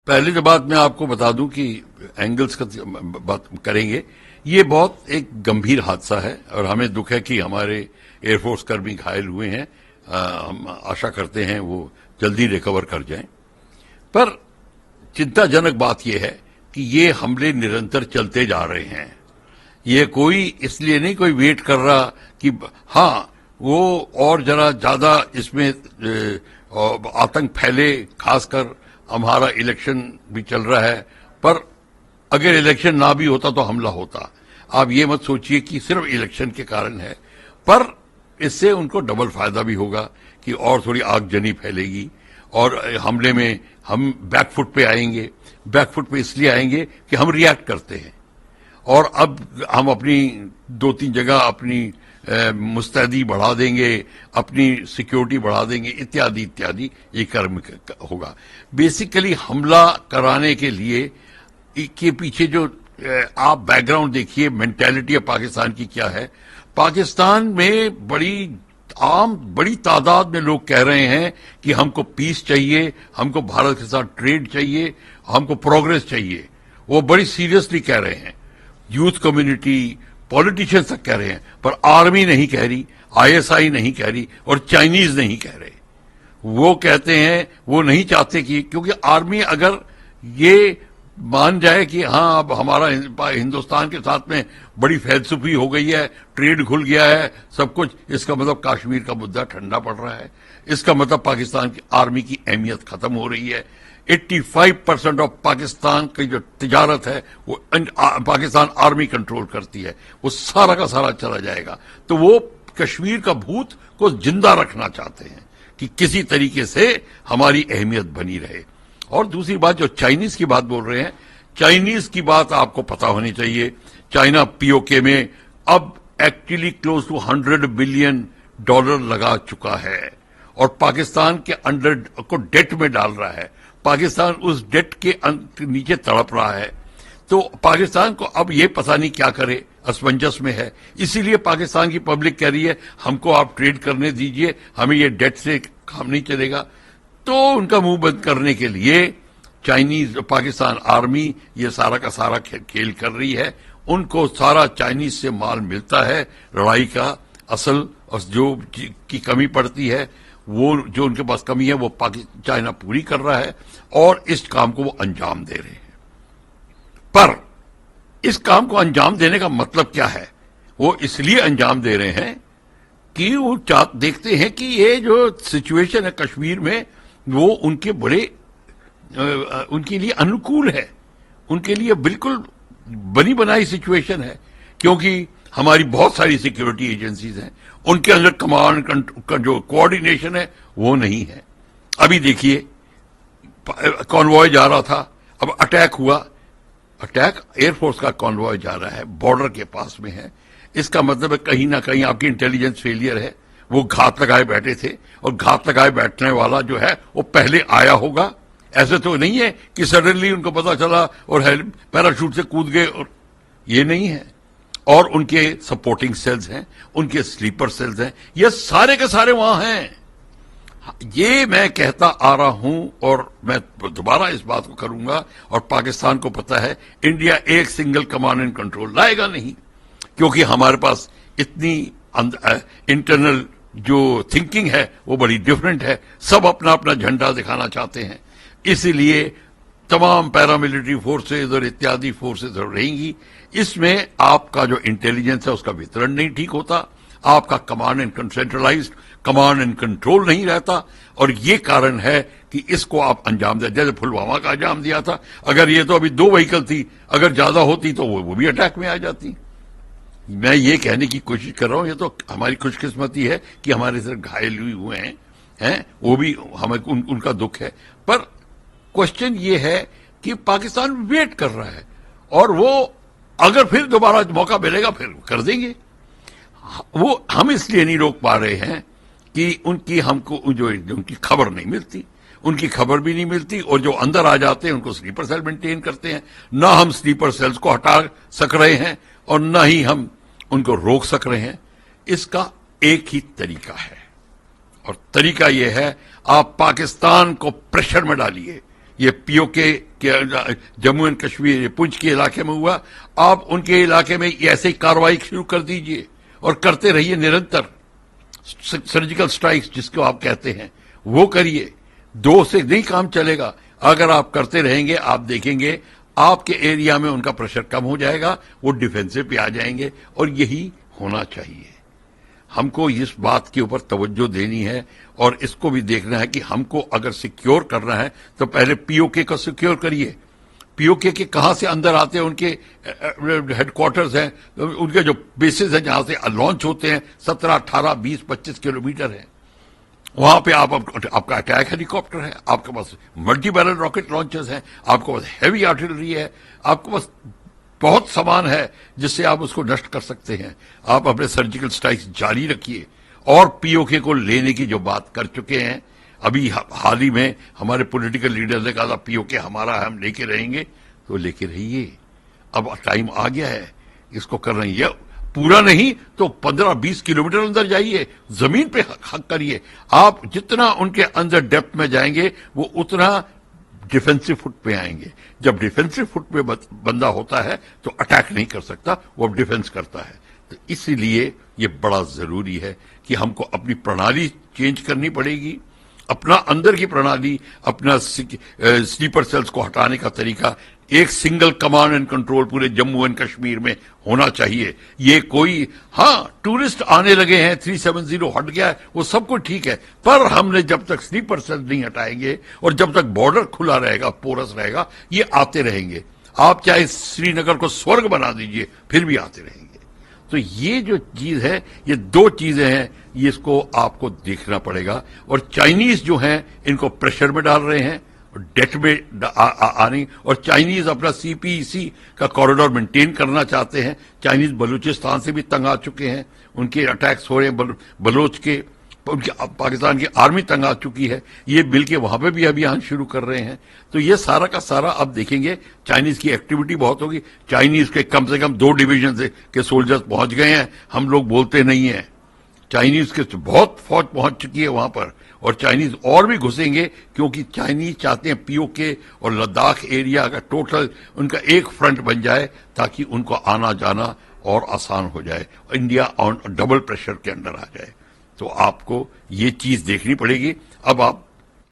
पहली तो बात मैं आपको बता दूं कि एंगल्स का बात करेंगे, ये बहुत एक गंभीर हादसा है और हमें दुख है कि हमारे एयरफोर्स कर्मी घायल हुए हैं। हम आशा करते हैं वो जल्दी रिकवर कर जाएं। पर चिंताजनक बात यह है कि ये हमले निरंतर चलते जा रहे हैं। ये कोई इसलिए नहीं कोई वेट कर रहा कि हाँ वो और जरा ज्यादा इसमें आतंक फैले, खासकर हमारा इलेक्शन भी चल रहा है। पर अगर इलेक्शन ना भी होता तो हमला होता। आप ये मत सोचिए कि सिर्फ इलेक्शन के कारण है, पर इससे उनको डबल फायदा भी होगा कि और थोड़ी आगजनी फैलेगी और हमले में हम बैकफुट पे आएंगे। बैकफुट पे इसलिए आएंगे कि हम रिएक्ट करते हैं और अब हम अपनी 2-3 जगह अपनी मुस्तैदी बढ़ा देंगे, अपनी सिक्योरिटी बढ़ा देंगे, इत्यादि इत्यादि ये कर्म होगा। बेसिकली हमला कराने के लिए के पीछे जो आप बैकग्राउंड देखिए, मेंटालिटी ऑफ पाकिस्तान की क्या है। पाकिस्तान में बड़ी तादाद में लोग कह रहे हैं कि हमको पीस चाहिए, हमको भारत के साथ ट्रेड चाहिए, हमको प्रोग्रेस चाहिए। वो बड़ी सीरियसली कह रहे हैं। यूथ कम्युनिटी, पॉलिटिशियंस तक कह रहे हैं, पर आर्मी नहीं कह रही, आईएसआई नहीं कह रही और चाइनीज नहीं कह रहे। वो कहते हैं वो नहीं चाहते कि, क्योंकि आर्मी अगर ये मान जाए कि हाँ अब हमारा हिंदुस्तान के साथ में बड़ी फैलसूफी हो गई है, ट्रेड खुल गया है, सब कुछ, इसका मतलब कश्मीर का मुद्दा ठंडा पड़ रहा है। इसका मतलब पाकिस्तान की आर्मी की अहमियत खत्म हो रही है। 85% ऑफ पाकिस्तान की जो तिजारत है वो पाकिस्तान आर्मी कंट्रोल करती है, वो सारा का सारा चला जाएगा। तो वो कश्मीर का भूत को जिंदा रखना चाहते हैं कि किसी तरीके से हमारी अहमियत बनी रहे। और दूसरी बात, जो चाइनीज की बात बोल रहे हैं, चाइनीज की बात आपको पता होनी चाहिए। चाइना पीओके में अब एक्चुअली क्लोज टू $100 बिलियन लगा चुका है और पाकिस्तान के अंडर को डेट में डाल रहा है। पाकिस्तान उस डेट के नीचे तड़प रहा है। तो पाकिस्तान को अब ये पता नहीं क्या करे, असमंजस में है। इसीलिए पाकिस्तान की पब्लिक कह रही है हमको आप ट्रेड करने दीजिए, हमें ये डेट से काम नहीं चलेगा। तो उनका मुंह बंद करने के लिए चाइनीज पाकिस्तान आर्मी ये सारा का सारा खेल कर रही है। उनको सारा चाइनीज से माल मिलता है लड़ाई का असल, और जो की कमी पड़ती है वो जो उनके पास कमी है वो चाइना पूरी कर रहा है और इस काम को वो अंजाम दे रहे हैं। पर इस काम को अंजाम देने का मतलब क्या है? वो इसलिए अंजाम दे रहे हैं कि वो देखते हैं कि ये जो सिचुएशन है कश्मीर में वो उनके उनके लिए अनुकूल है, उनके लिए बिल्कुल बनी बनाई सिचुएशन है। क्योंकि हमारी बहुत सारी सिक्योरिटी एजेंसीज हैं, उनके अंदर कमांड का जो कोऑर्डिनेशन है वो नहीं है। अभी देखिए कॉन्वॉय जा रहा था, अब अटैक हुआ। अटैक एयरफोर्स का कॉन्वॉय जा रहा है, बॉर्डर के पास में है। इसका मतलब है कहीं ना कहीं आपकी इंटेलिजेंस फेलियर है। वो घात लगाए बैठे थे और घात लगाए बैठने वाला जो है वो पहले आया होगा। ऐसे तो नहीं है कि सडनली उनको पता चला और पैराशूट से कूद गए, और ये नहीं है। और उनके सपोर्टिंग सेल्स हैं, उनके स्लीपर सेल्स हैं, ये सारे के सारे वहां हैं। ये मैं कहता आ रहा हूं और मैं दोबारा इस बात को करूंगा। और पाकिस्तान को पता है इंडिया एक सिंगल कमांड एंड कंट्रोल लाएगा नहीं, क्योंकि हमारे पास इतनी इंटरनल जो थिंकिंग है वो बड़ी डिफरेंट है। सब अपना अपना झंडा दिखाना चाहते हैं। इसीलिए तमाम पैरामिलिट्री फोर्सेज और इत्यादि फोर्सेज रहेंगी। इसमें आपका जो इंटेलिजेंस है उसका वितरण नहीं ठीक होता, आपका command and centralised command and control नहीं रहता। और ये कारण है कि इसको आप अंजाम दे, जैसे पुलवामा का अंजाम दिया था। अगर ये तो अभी 2 व्हीकल थी, अगर ज्यादा होती तो वो भी अटैक में आ जाती। मैं ये कहने की कोशिश कर रहा हूं, ये तो हमारी खुशकिस्मती है कि हमारे सिर्फ घायल हुए हैं, वो भी हमें उनका दुख है। पर क्वेश्चन ये है कि पाकिस्तान वेट कर रहा है और वो अगर फिर दोबारा मौका मिलेगा फिर कर देंगे। वो हम इसलिए नहीं रोक पा रहे हैं कि हमको जो उनकी खबर नहीं मिलती, उनकी खबर भी नहीं मिलती। और जो अंदर आ जाते हैं उनको स्लीपर सेल मेंटेन करते हैं। ना हम स्लीपर सेल्स को हटा सक रहे हैं और ना ही हम उनको रोक सक रहे हैं। इसका एक ही तरीका है और तरीका यह है, आप पाकिस्तान को प्रेशर में डालिए ये पीओके के जम्मू एंड कश्मीर पुंछ के इलाके में हुआ, आप उनके इलाके में ऐसे ही कार्रवाई शुरू कर दीजिए और करते रहिए निरंतर। सर्जिकल स्ट्राइक्स जिसको आप कहते हैं वो करिए, 2 से नहीं काम चलेगा। अगर आप करते रहेंगे आप देखेंगे आपके एरिया में उनका प्रेशर कम हो जाएगा, वो डिफेंसिव पे आ जाएंगे, और यही होना चाहिए। हमको इस बात के ऊपर तवज्जो देनी है और इसको भी देखना है कि हमको अगर सिक्योर करना है तो पहले पीओके को सिक्योर करिए। पीओके के कहां से अंदर आते हैं, उनके हेडक्वार्टर्स हैं, उनके जो बेसिस हैं जहां से लॉन्च होते हैं 17, 18, 20, 25 किलोमीटर है। वहां पे आपका अटैक हेलीकॉप्टर है, आपके पास मल्टी बैरल रॉकेट लॉन्चर्स हैं, आपके पास हैवी आर्टिलरी है, आपके पास बहुत सामान है जिससे आप उसको नष्ट कर सकते हैं। आप अपने सर्जिकल स्ट्राइक्स जारी रखिए और पीओके को लेने की जो बात कर चुके हैं, अभी हाल ही में हमारे पॉलिटिकल लीडर्स ने कहा था पीओके हमारा है, हम लेके रहेंगे, तो लेके रहिए। अब टाइम आ गया है, इसको कर रही है। पूरा नहीं तो 15-20 किलोमीटर अंदर जाइए, जमीन पे हक करिए। आप जितना उनके अंदर डेप्थ में जाएंगे वो उतना डिफेंसिव फुट पे आएंगे। जब डिफेंसिव फुट पे बंदा होता है तो अटैक नहीं कर सकता, वो अब डिफेंस करता है। तो इसीलिए ये बड़ा जरूरी है कि हमको अपनी प्रणाली चेंज करनी पड़ेगी, अपना अंदर की प्रणाली, अपना स्लीपर सेल्स को हटाने का तरीका एक सिंगल कमांड एंड कंट्रोल पूरे जम्मू एंड कश्मीर में होना चाहिए। ये कोई, हाँ टूरिस्ट आने लगे हैं, 370 हट गया है, वो सब कुछ ठीक है, पर हमने जब तक स्लीपर सेल नहीं हटाएंगे और जब तक बॉर्डर खुला रहेगा, पोरस रहेगा, ये आते रहेंगे। आप चाहे श्रीनगर को स्वर्ग बना दीजिए, फिर भी आते रहेंगे। तो ये जो चीज है, ये 2 चीजें हैं, ये इसको आपको देखना पड़ेगा। और चाइनीज जो हैं इनको प्रेशर में डाल रहे हैं, डेट में आने, और चाइनीज अपना सीपीईसी का कॉरिडोर मेंटेन करना चाहते हैं। चाइनीज बलूचिस्तान से भी तंग आ चुके हैं, उनके अटैक्स हो रहे हैं, बलोच के, उनकी पाकिस्तान की आर्मी तंग आ चुकी है, ये मिल के वहां पे भी अभियान शुरू कर रहे हैं। तो ये सारा का सारा अब देखेंगे, चाइनीज की एक्टिविटी बहुत होगी। चाइनीज के कम से कम 2 डिवीजन के सोल्जर्स पहुंच गए हैं, हम लोग बोलते नहीं है। चाइनीज के बहुत फौज पहुंच चुकी है वहां पर, और चाइनीज और भी घुसेंगे, क्योंकि चाइनीज चाहते हैं पीओके और लद्दाख एरिया का टोटल उनका एक फ्रंट बन जाए, ताकि उनको आना जाना और आसान हो जाए, इंडिया ऑन डबल प्रेशर के अंडर आ जाए। तो आपको ये चीज देखनी पड़ेगी। अब आप